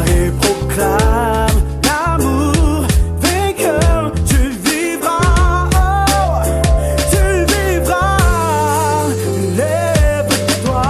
et proclame l'amour vainqueur. Tu vivras, oh, tu vivras. Lève-toi.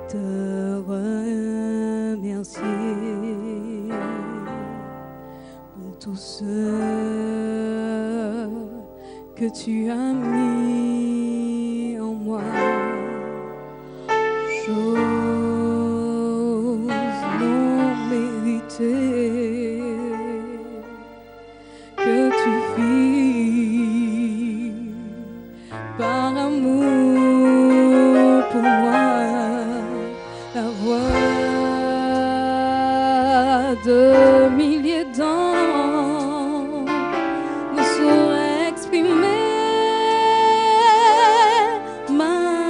te remercier pour tout ce que tu as mis en moi. Chose non méritée que tu fis par amour pour moi. La voix de milliers d'anges ne saurait exprimer ma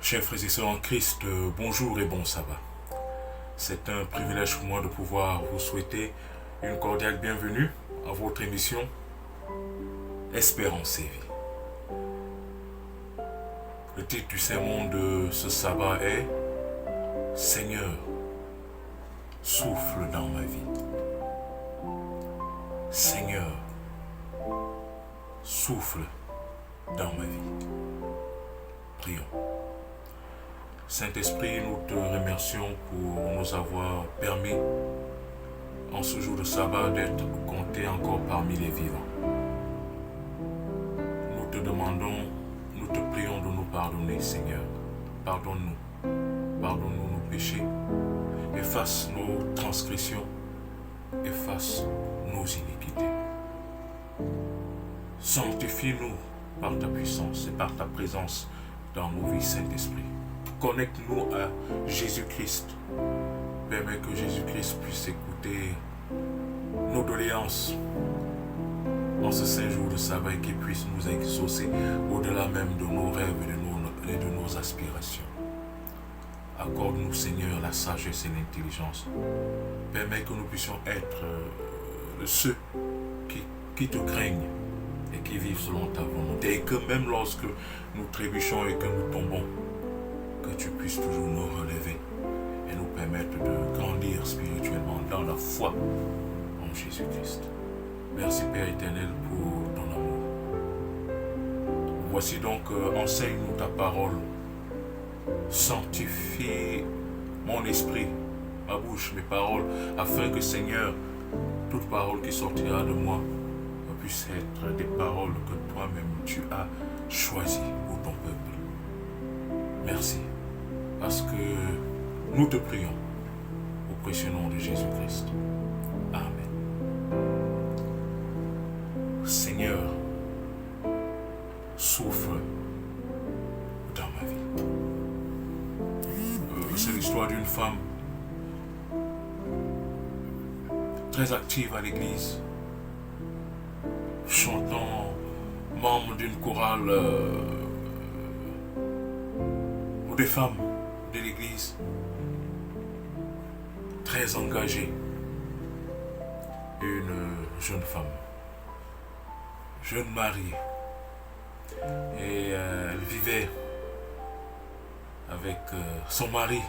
Chers frères et sœurs en Christ, bonjour et bon sabbat. C'est un privilège pour moi de pouvoir vous souhaiter une cordiale bienvenue à votre émission Espérance et vie. Le titre du sermon de ce sabbat est Seigneur, souffle dans ma vie. Seigneur, souffle dans ma vie. Prions. Saint-Esprit, nous te remercions pour nous avoir permis en ce jour de sabbat d'être comptés encore parmi les vivants. Nous te demandons, nous te prions de nous pardonner, Seigneur. Pardonne-nous. Pardonne-nous nos péchés. Efface nos transgressions. Efface nos iniquités. Sanctifie-nous par ta puissance et par ta présence dans nos vies, Saint-Esprit. Connecte-nous à Jésus-Christ. Permets que Jésus-Christ puisse écouter nos doléances en ce saint jour de sabbat et qu'il puisse nous exaucer au-delà même de nos rêves et de nos aspirations. Accorde-nous, Seigneur, la sagesse et l'intelligence. Permets que nous puissions être ceux qui te craignent et qui vivent selon ta volonté. Et que même lorsque nous trébuchons et que nous tombons, que tu puisses toujours nous relever et nous permettre de grandir spirituellement dans la foi en Jésus-Christ. Merci Père éternel pour ton amour. Voici donc, enseigne-nous ta parole. Sanctifie mon esprit, ma bouche, mes paroles, afin que Seigneur, toute parole qui sortira de moi puisse être des paroles que toi-même tu as choisies pour ton peuple. Merci, parce que nous te prions au précieux nom de Jésus-Christ. Amen. Seigneur, souffle dans ma vie. C'est l'histoire d'une femme très active à l'église, chantant, membre d'une chorale ou des femmes de l'église, très engagée, une jeune femme, jeune mariée, et elle vivait avec son mari,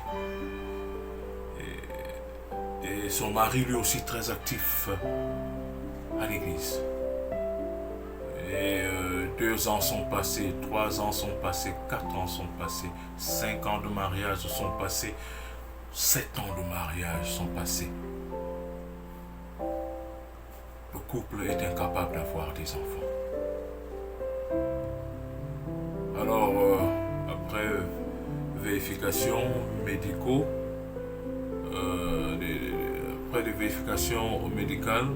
et son mari lui aussi très actif à l'église. Et 2 ans sont passés, 3 ans sont passés, 4 ans sont passés, 5 ans de mariage sont passés, 7 ans de mariage sont passés. Le couple est incapable d'avoir des enfants. Alors, après vérification médicaux, après des vérifications médicales,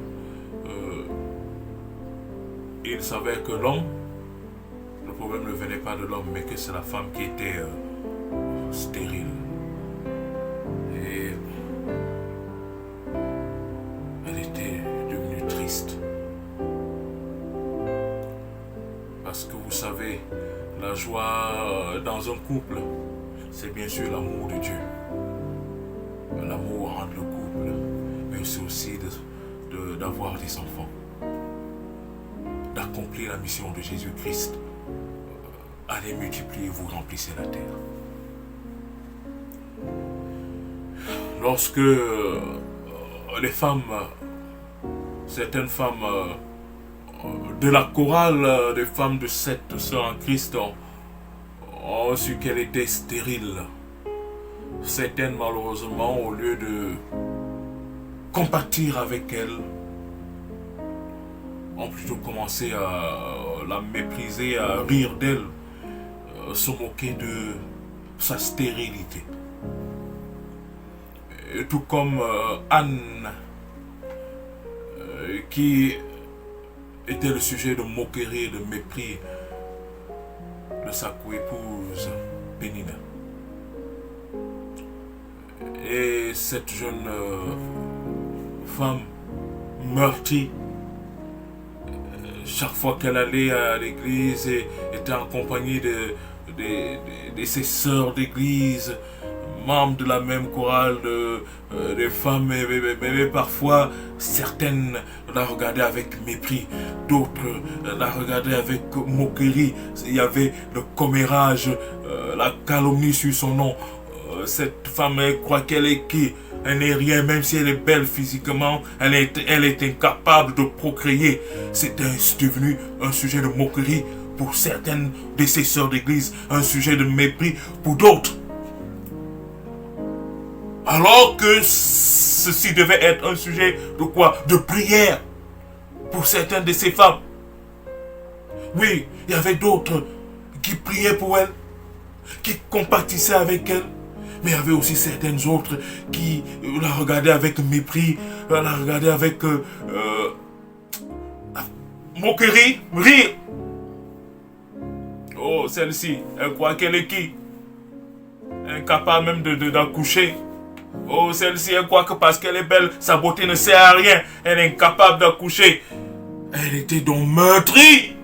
il savait que l'homme, le problème ne venait pas de l'homme, mais que c'est la femme qui était stérile. Et elle était devenue triste. Parce que vous savez, la joie dans un couple, c'est bien sûr l'amour de Dieu. L'amour entre le couple, mais c'est aussi d'avoir des enfants. D'accomplir la mission de Jésus-Christ. Allez multiplier, vous remplissez la terre. Lorsque les femmes, certaines femmes de la chorale des femmes de 7 sœurs en Christ ont su qu'elle était stérile, certaines malheureusement, au lieu de compatir avec elle, ont plutôt commencé à la mépriser, à rire d'elle, se moquer de sa stérilité. Et tout comme Anne, qui était le sujet de moquerie et de mépris de sa coépouse Pénina. Et cette jeune femme meurtrie, chaque fois qu'elle allait à l'église et était en compagnie de ses sœurs d'église, membres de la même chorale des femmes, mais parfois certaines la regardaient avec mépris, d'autres la regardaient avec moquerie. Il y avait le commérage, la calomnie sur son nom. Cette femme, elle croit qu'elle est qui? Elle n'est rien, même si elle est belle physiquement, elle est incapable de procréer. C'est devenu un sujet de moquerie pour certaines de ses sœurs d'église, un sujet de mépris pour d'autres. Alors que ceci devait être un sujet de quoi? De prière pour certaines de ces femmes. Oui, il y avait d'autres qui priaient pour elle, qui compatissaient avec elle. Mais il y avait aussi certaines autres qui la regardaient avec mépris, la regardaient avec moquerie, rire. Oh, celle-ci, elle croit qu'elle est qui? Incapable même d'accoucher. Oh, celle-ci, elle croit que parce qu'elle est belle, sa beauté ne sert à rien. Elle est incapable d'accoucher. Elle était donc meurtrie,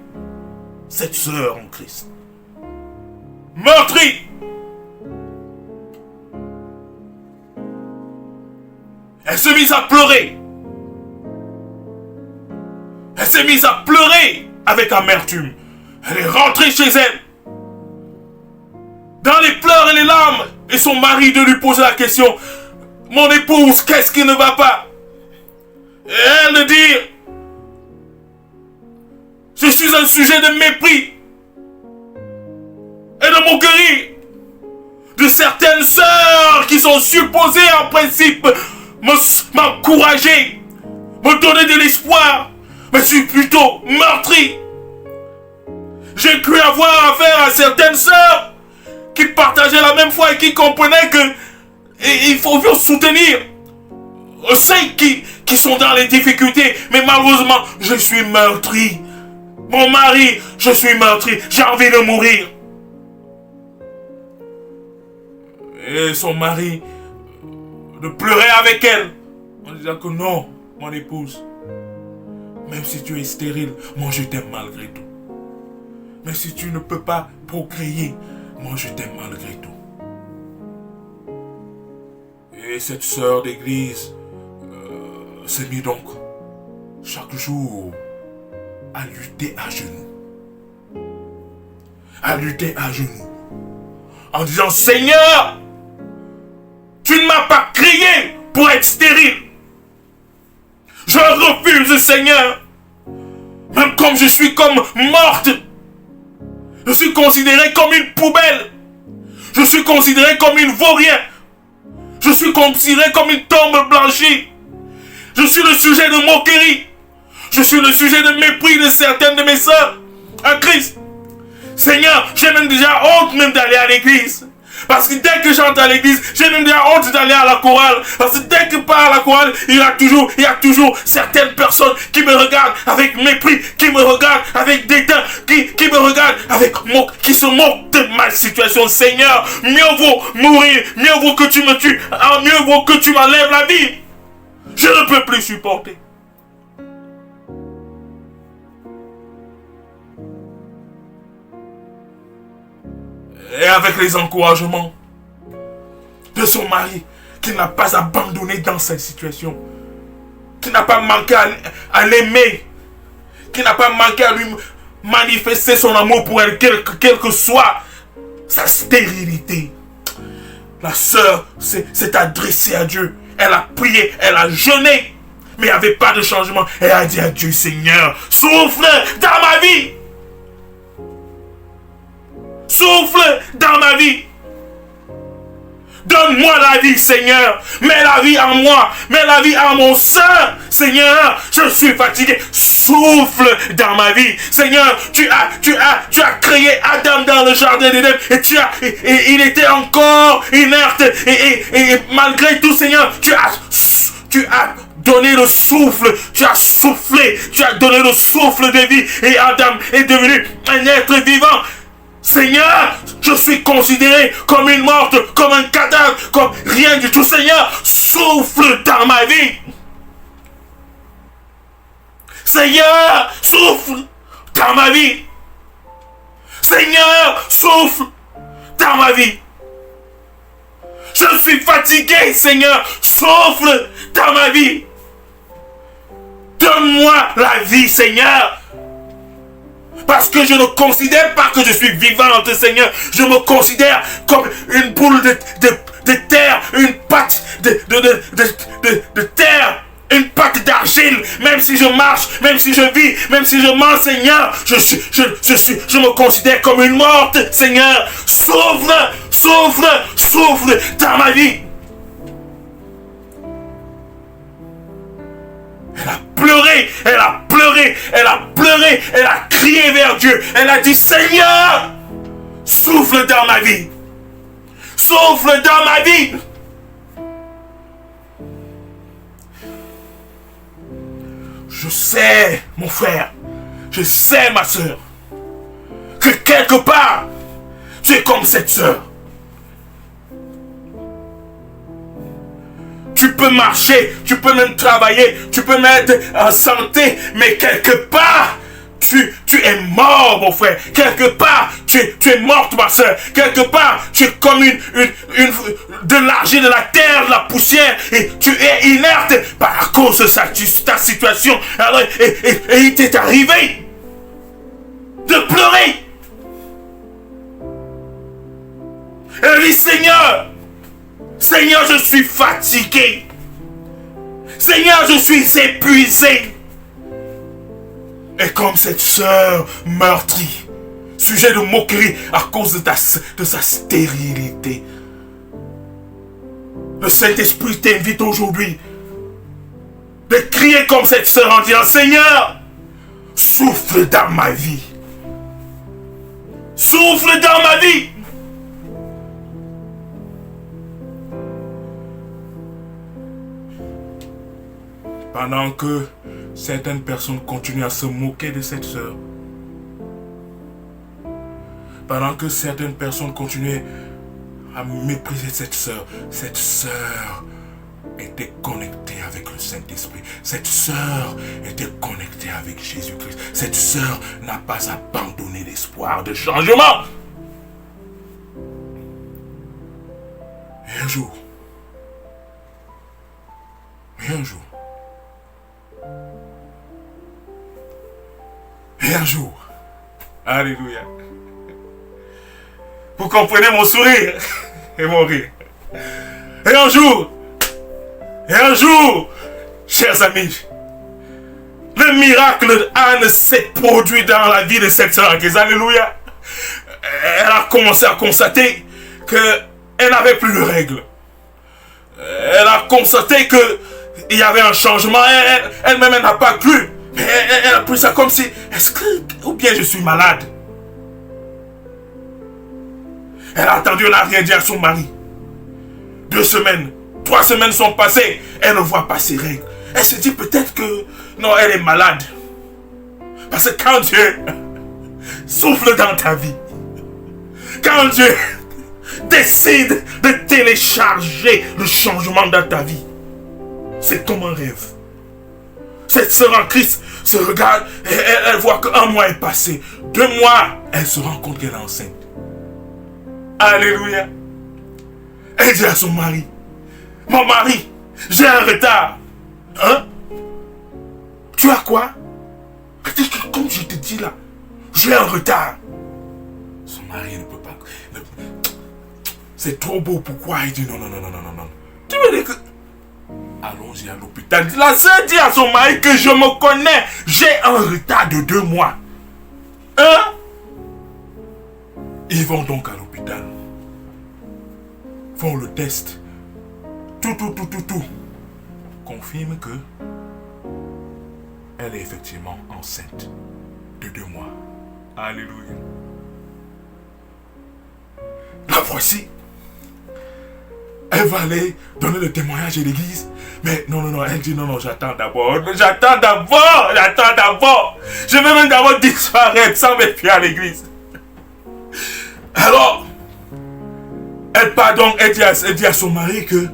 cette sœur en Christ. Meurtrie. Elle s'est mise à pleurer. Elle s'est mise à pleurer avec amertume. Elle est rentrée chez elle. Dans les pleurs et les larmes. Et son mari de lui poser la question. Mon épouse, qu'est-ce qui ne va pas? Et elle de dire. Je suis un sujet de mépris. Et de moquerie. De certaines sœurs qui sont supposées en principe m'encourager, me donner de l'espoir, mais je suis plutôt meurtri. J'ai cru avoir affaire à certaines sœurs qui partageaient la même foi et qui comprenaient que il faut soutenir ceux qui sont dans les difficultés, mais malheureusement, je suis meurtri. Mon mari, je suis meurtri, j'ai envie de mourir. Et son mari de pleurer avec elle en disant que non, mon épouse, même si tu es stérile, moi je t'aime malgré tout. Mais si tu ne peux pas procréer, moi je t'aime malgré tout. Et cette sœur d'église s'est mise donc chaque jour à lutter à genoux. À lutter à genoux. En disant, Seigneur, tu ne m'as pas créé pour être stérile. Je refuse, Seigneur. Même comme je suis comme morte. Je suis considéré comme une poubelle. Je suis considéré comme une vaurien. Je suis considéré comme une tombe blanchie. Je suis le sujet de moquerie. Je suis le sujet de mépris de certaines de mes sœurs en Christ. Seigneur, j'ai même déjà honte même d'aller à l'église. Parce que dès que j'entre à l'église, j'ai même déjà honte d'aller à la chorale. Parce que dès que je pars à la chorale, il y a toujours certaines personnes qui me regardent avec mépris, qui me regardent avec dédain, qui me regardent qui se moquent de ma situation. Seigneur, mieux vaut mourir, mieux vaut que tu me tues, mieux vaut que tu m'enlèves la vie. Je ne peux plus supporter. Et avec les encouragements de son mari, qui n'a pas abandonné dans cette situation, qui n'a pas manqué à l'aimer, qui n'a pas manqué à lui manifester son amour pour elle, quelle que soit sa stérilité. La sœur s'est adressée à Dieu. Elle a prié, elle a jeûné, mais il n'y avait pas de changement. Elle a dit à Dieu, Seigneur, souffle dans ma vie. Souffle dans ma vie. Donne-moi la vie, Seigneur. Mets la vie en moi. Mets la vie en mon sein. Seigneur, je suis fatigué. Souffle dans ma vie. Seigneur, tu as créé Adam dans le jardin d'Éden. Et il était encore inerte. Et malgré tout, Seigneur, tu as donné le souffle. Tu as soufflé. Tu as donné le souffle de vie. Et Adam est devenu un être vivant. Seigneur, je suis considéré comme une morte, comme un cadavre, comme rien du tout. Seigneur, souffle dans ma vie. Seigneur, souffle dans ma vie. Seigneur, souffle dans ma vie. Je suis fatigué, Seigneur, souffle dans ma vie. Donne-moi la vie, Seigneur. Parce que je ne considère pas que je suis vivante, Seigneur. Je me considère comme une boule de terre, une pâte de terre, une pâte d'argile. Même si je marche, même si je vis, même si je mange, Seigneur, je me considère comme une morte, Seigneur. Souffle dans ma vie. Elle a crié vers Dieu. Elle a dit, Seigneur, souffle dans ma vie. Souffle dans ma vie. Je sais, mon frère, je sais, ma soeur, que quelque part, tu es comme cette soeur. Tu peux marcher, tu peux même travailler, tu peux même être en santé, mais quelque part, tu es mort, mon frère. Quelque part, tu es morte, ma soeur. Quelque part, tu es comme de l'argile, de la terre, de la poussière, et tu es inerte à cause de ta situation. Alors, et il t'est arrivé de pleurer. Elle dit, Seigneur, je suis fatigué. Seigneur, je suis épuisé. Et comme cette sœur meurtrie, sujet de moquerie à cause de sa stérilité, le Saint-Esprit t'invite aujourd'hui de crier comme cette sœur en disant, Seigneur, souffle dans ma vie. Souffle dans ma vie. Pendant que certaines personnes continuent à se moquer de cette sœur, pendant que certaines personnes continuent à mépriser cette sœur était connectée avec le Saint-Esprit. Cette sœur était connectée avec Jésus-Christ. Cette sœur n'a pas abandonné l'espoir de changement. Et un jour, alléluia, vous comprenez mon sourire et mon rire. Et un jour, chers amis, le miracle d'Anne s'est produit dans la vie de cette sœur en crise. Alléluia. Elle a commencé à constater qu'elle n'avait plus de règles. Elle a constaté qu'il y avait un changement. Elle-même, elle n'a pas cru. Elle a pris ça comme si, ou bien je suis malade. Elle a attendu, elle n'a rien dit à son mari. 2 semaines, 3 semaines sont passées. Elle ne voit pas ses règles. Elle se dit peut-être que, non, elle est malade. Parce que quand Dieu souffle dans ta vie, quand Dieu décide de télécharger le changement dans ta vie, c'est comme un rêve. Cette sœur en Christ se regarde et elle voit qu'un mois est passé. 2 mois, elle se rend compte qu'elle est enceinte. Alléluia. Elle dit à son mari, mon mari, j'ai un retard. Hein? Tu as quoi? Comme je te dis là, j'ai un retard. Son mari ne peut pas. C'est trop beau, pourquoi? Il dit non. Tu veux dire que... Allons-y à l'hôpital. La sœur dit à son mari que je me connais. J'ai un retard de 2 mois. Hein? Ils vont donc à l'hôpital. Font le test. Tout. Confirme que elle est effectivement enceinte de 2 mois. Alléluia. La voici. Elle va aller donner le témoignage à l'église. Mais non, elle dit non, j'attends d'abord. Je vais même d'abord disparaître sans me fier à l'église. Alors, elle part donc, elle dit à son mari que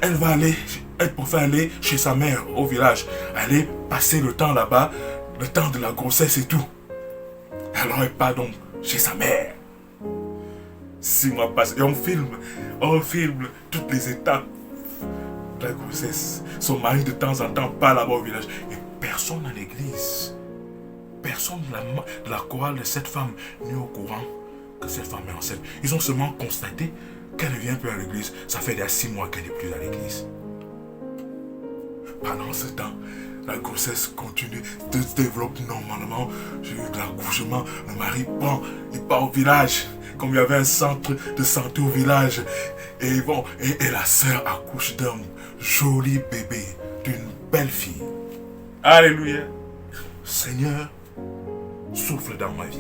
elle va aller, elle préfère aller chez sa mère au village. Aller passer le temps là-bas, le temps de la grossesse et tout. Alors elle part donc chez sa mère. 6 mois passés, et on filme toutes les étapes de la grossesse. Son mari de temps en temps part là-bas au village. Et personne à l'église, personne de la chorale de cette femme n'est au courant que cette femme est enceinte. Ils ont seulement constaté qu'elle ne vient plus à l'église. Ça fait déjà 6 mois qu'elle n'est plus à l'église. Pendant ce temps, la grossesse continue de se développer normalement. J'ai eu de l'accouchement. Le mari il part au village. Comme il y avait un centre de santé au village. Et la sœur accouche d'un joli bébé, d'une belle fille. Alléluia. Seigneur, souffle dans ma vie.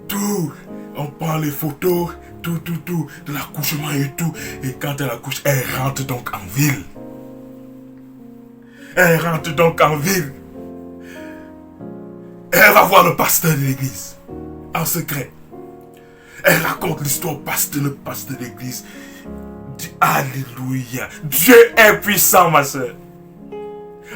Tout, on prend les photos, tout, de l'accouchement et tout. Et quand elle accouche, elle rentre donc en ville. Elle va voir le pasteur de l'église, en secret. Elle raconte l'histoire au pasteur, le pasteur de l'église. Alléluia. Dieu est puissant, ma soeur.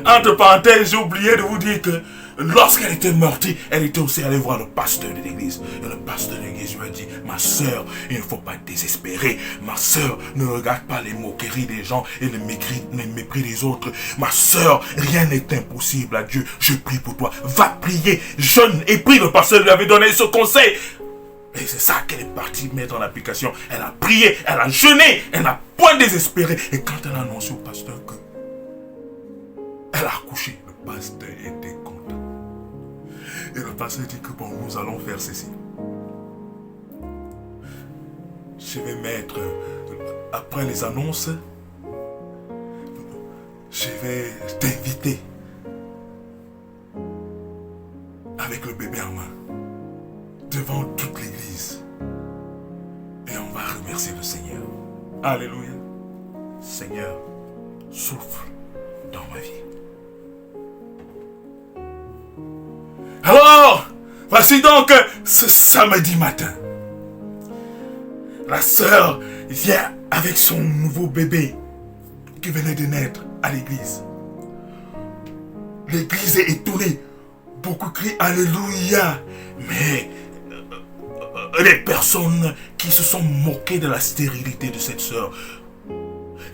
Entre parenthèses, j'ai oublié de vous dire que lorsqu'elle était meurtrie, elle était aussi allée voir le pasteur de l'église. Et le pasteur de l'église lui a dit, ma soeur, il ne faut pas désespérer. Ma soeur, ne regarde pas les moqueries des gens et le mépris des autres. Ma soeur, rien n'est impossible à Dieu. Je prie pour toi. Va prier, jeûne et prie. Le pasteur lui avait donné ce conseil. Et c'est ça qu'elle est partie mettre en application. Elle a prié, elle a jeûné, elle n'a point désespéré. Et quand elle a annoncé au pasteur que elle a accouché, le pasteur était content. Et le pasteur dit que bon, nous allons faire ceci. Je vais mettre, après les annonces, je vais t'inviter avec le bébé en main devant toute l'église. Et on va remercier le Seigneur. Alléluia. Seigneur, souffle dans ma vie. Alors, voici donc ce samedi matin. La sœur vient avec son nouveau bébé qui venait de naître à l'église. L'église est étonnée. Beaucoup crient Alléluia. Mais les personnes qui se sont moquées de la stérilité de cette sœur,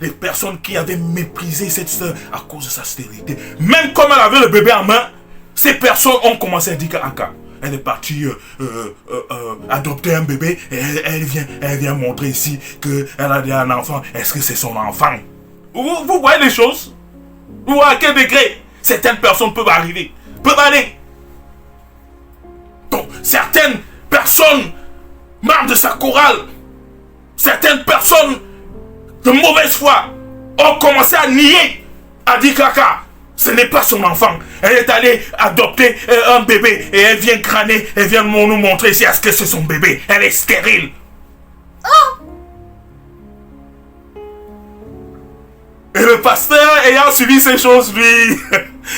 les personnes qui avaient méprisé cette sœur à cause de sa stérilité, même comme elle avait le bébé en main, ces personnes ont commencé à dire qu'elle est partie adopter un bébé et elle vient montrer ici qu'elle a déjà un enfant. Est-ce que c'est son enfant? Vous voyez les choses? Vous voyez à quel degré certaines personnes peuvent arriver, peuvent aller. Donc, certaines personnes, membres de sa chorale, certaines personnes de mauvaise foi ont commencé à nier, à dire caca. Ce n'est pas son enfant. Elle est allée adopter un bébé et elle vient crâner, elle vient nous montrer si est-ce que c'est son bébé. Elle est stérile. Et le pasteur, ayant suivi ces choses, lui,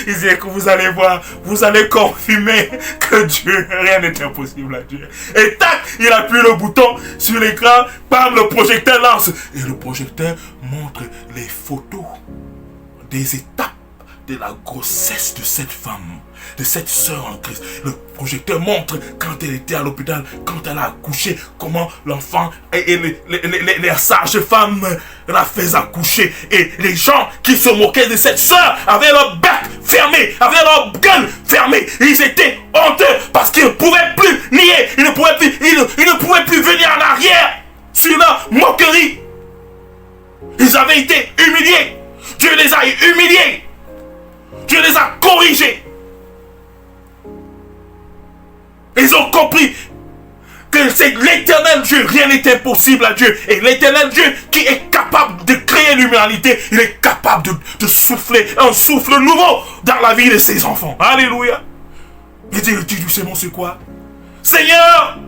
il dit que vous allez voir, vous allez confirmer que Dieu, rien n'est impossible à Dieu. Et tac, il appuie le bouton sur l'écran, bam, le projecteur lance. Et le projecteur montre les photos des étapes de la grossesse de cette femme, de cette sœur en Christ. Le projecteur montre quand elle était à l'hôpital, quand elle a accouché, comment l'enfant et les sages-femmes la faisaient accoucher. Et les gens qui se moquaient de cette sœur avaient leur bec fermé, avaient leur gueule fermée. Ils étaient honteux parce qu'ils ne pouvaient plus nier, ils ne pouvaient plus venir en arrière sur leur moquerie. Ils avaient été humiliés. Dieu les a humiliés. Dieu les a corrigés. Ils ont compris que c'est l'éternel Dieu, rien n'est impossible à Dieu. Et l'éternel Dieu qui est capable de créer l'humanité, il est capable de souffler un souffle nouveau dans la vie de ses enfants. Alléluia. Et dis doucement, c'est quoi? Seigneur,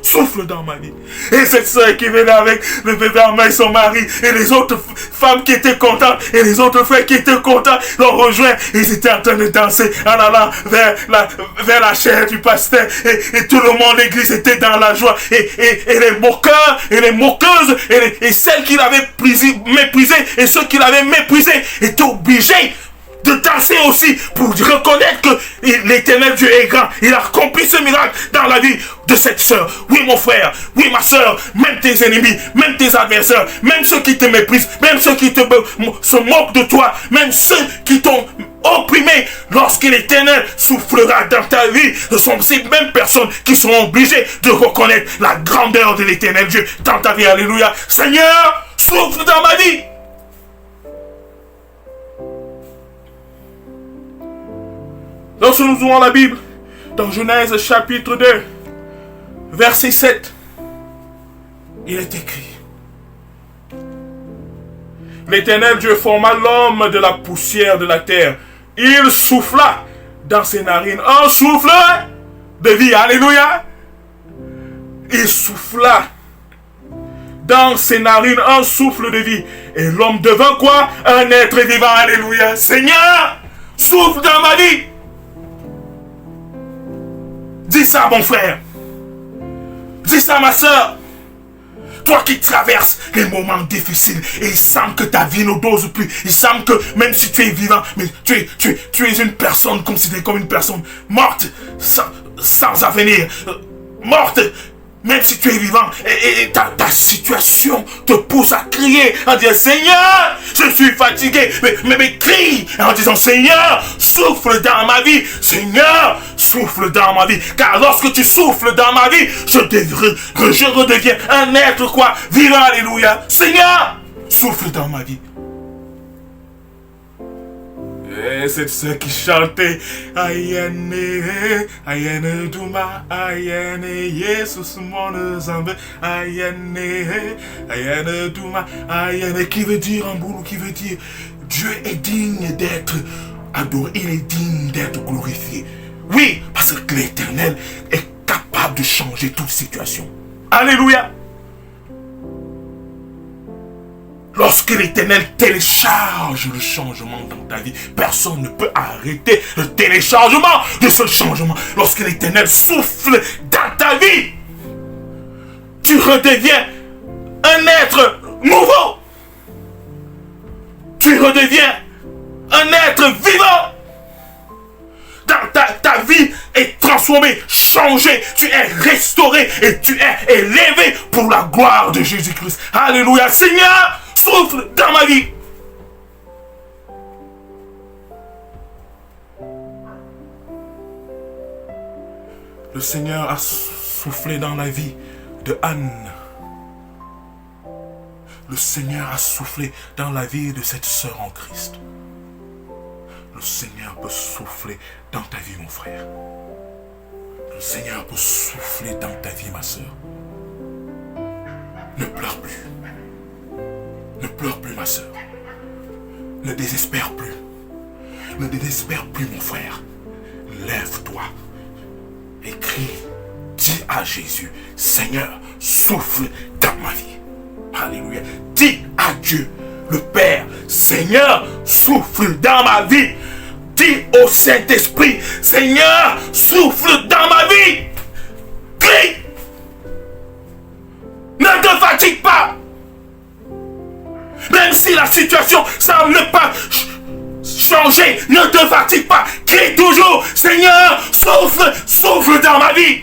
souffle dans ma vie. Et cette soeur qui venait avec le bébé en main et son mari, et les autres femmes qui étaient contentes, et les autres frères qui étaient contents, l'ont rejoint. Ils étaient en train de danser en allant vers la chaire du pasteur. Et tout le monde, l'église était dans la joie. Et les moqueurs, et les moqueuses, et celles qui l'avaient méprisé, et ceux qui l'avaient méprisé, étaient obligés de danser aussi pour reconnaître que l'éternel Dieu est grand. Il a accompli ce miracle dans la vie de cette sœur. Oui, mon frère, oui, ma sœur, même tes ennemis, même tes adversaires, même ceux qui te méprisent, même ceux qui se moquent de toi, même ceux qui t'ont opprimé, lorsque l'éternel soufflera dans ta vie, ce sont ces mêmes personnes qui seront obligées de reconnaître la grandeur de l'éternel Dieu dans ta vie. Alléluia. Seigneur, souffle dans ma vie. Lorsque nous ouvrons la Bible, dans Genèse chapitre 2, verset 7, il est écrit: L'Éternel Dieu forma l'homme de la poussière de la terre. Il souffla dans ses narines un souffle de vie. Alléluia. Il souffla dans ses narines un souffle de vie. Et l'homme devint quoi? Un être vivant. Alléluia. Seigneur, souffle dans ma vie. Dis ça, mon frère. Dis ça, ma soeur. Toi qui traverses les moments difficiles et il semble que ta vie ne dose plus. Il semble que même si tu es vivant, mais tu es une personne considérée comme une personne morte, sans avenir. Morte, même si tu es vivant. Et ta situation te pousse à crier en disant: Seigneur, je suis fatigué. Mais crie en disant: Seigneur, souffle dans ma vie. Seigneur, souffle dans ma vie. Car lorsque tu souffles dans ma vie, je redeviens un être quoi? Vivant. Alléluia. Seigneur, souffle dans ma vie. Et cette sœur qui chantait: Ayane, Ayane Duma, Ayane Jesus mon zambe, Ayane, Ayane Duma, Ayane, qui veut dire en boulot, qui veut dire Dieu est digne d'être adoré, il est digne d'être glorifié. Oui, parce que l'Éternel est capable de changer toute situation. Alléluia. Lorsque l'Éternel télécharge le changement dans ta vie, personne ne peut arrêter le téléchargement de ce changement. Lorsque l'Éternel souffle dans ta vie, tu redeviens un être nouveau. Tu redeviens un être vivant. Ta vie est transformée, changée, tu es restauré et tu es élevé pour la gloire de Jésus-Christ. Alléluia. Seigneur, souffle dans ma vie. Le Seigneur a soufflé dans la vie de Anne. Le Seigneur a soufflé dans la vie de cette sœur en Christ. Le Seigneur peut souffler dans ta vie, mon frère. Le Seigneur peut souffler dans ta vie, ma sœur. Ne pleure plus. Ne pleure plus, ma sœur. Ne désespère plus. Ne désespère plus, mon frère. Lève-toi et crie. Dis à Jésus, Seigneur, souffle dans ma vie. Alléluia. Dis à Dieu, le Père, Seigneur, souffle dans ma vie. Dis au Saint-Esprit, Seigneur, souffle dans ma vie. Crie. Ne te fatigue pas. Même si la situation semble ne pas changer, ne te fatigue pas. Crie toujours, Seigneur, souffle, souffle dans ma vie.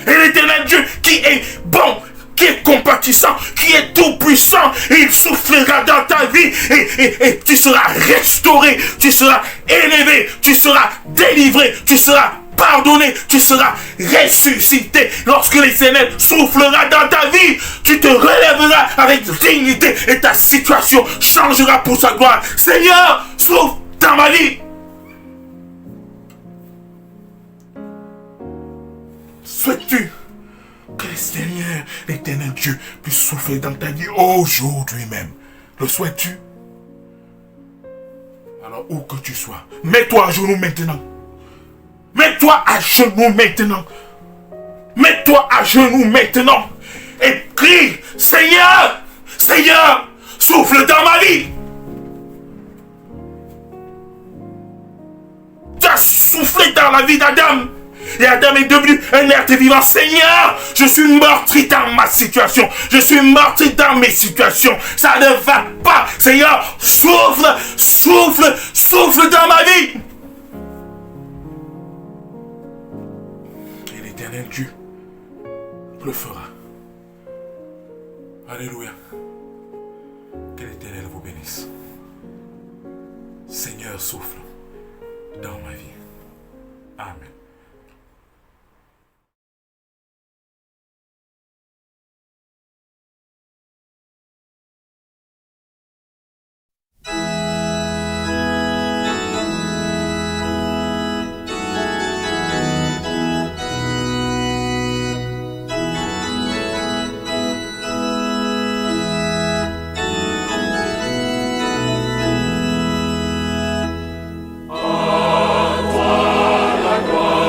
Et l'Éternel Dieu qui est bon, qui est compatissant, qui est tout puissant, il soufflera dans ta vie et tu seras restauré, tu seras élevé, tu seras délivré, tu seras pardonné, tu seras ressuscité. Lorsque l'Éternel soufflera dans ta vie, tu te relèveras avec dignité et ta situation changera pour sa gloire. Seigneur, souffle dans ma vie. Souhaites-tu que le Seigneur, l'Éternel Dieu, puisse souffler dans ta vie aujourd'hui même? Le souhaites-tu? Alors où que tu sois, mets-toi à genoux maintenant. Mets-toi à genoux maintenant. Mets-toi à genoux maintenant. Et crie, Seigneur, Seigneur, souffle dans ma vie. Tu as soufflé dans la vie d'Adam. Et Adam est devenu un être vivant. Seigneur, je suis meurtri dans ma situation. Je suis meurtri dans mes situations. Ça ne va pas. Seigneur, souffle, souffle, souffle dans ma vie. Et l'Éternel Dieu le fera. Alléluia. Que l'Éternel vous bénisse. Seigneur, souffle dans ma vie. Amen. À toi la gloire.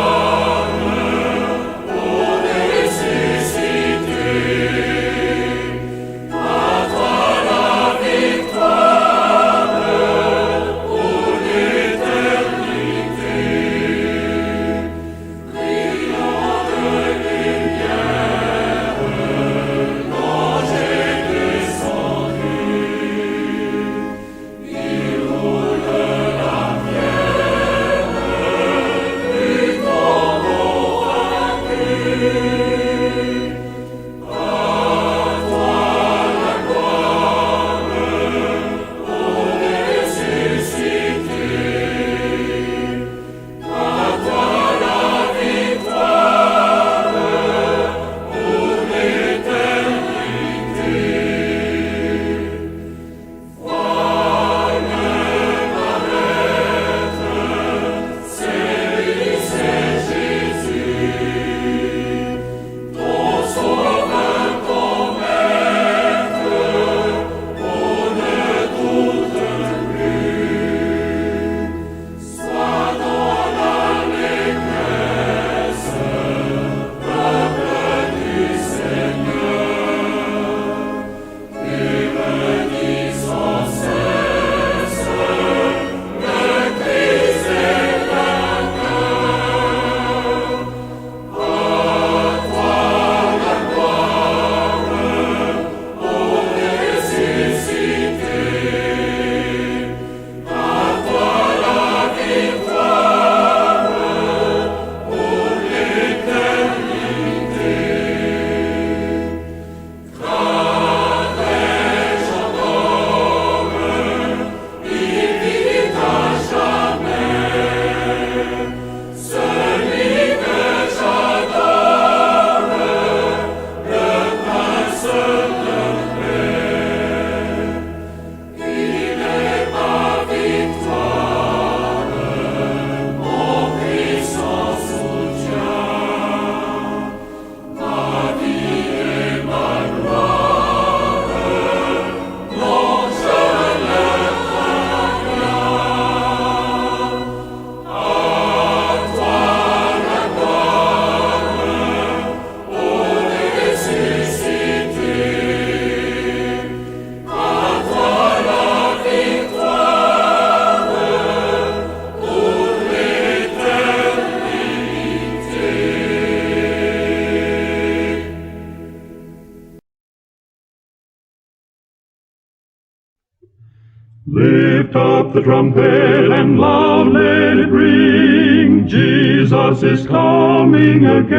Lift up the trumpet and loud let it ring. Jesus is coming again.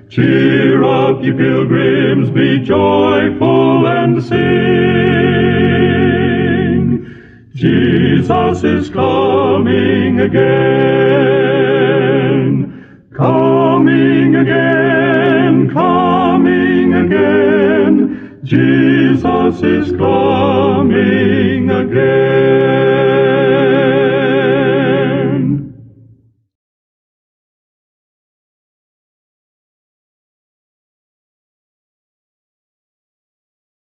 Cheer up, ye pilgrims, be joyful and sing. Jesus is coming again. Coming again, coming again. Jesus is coming again.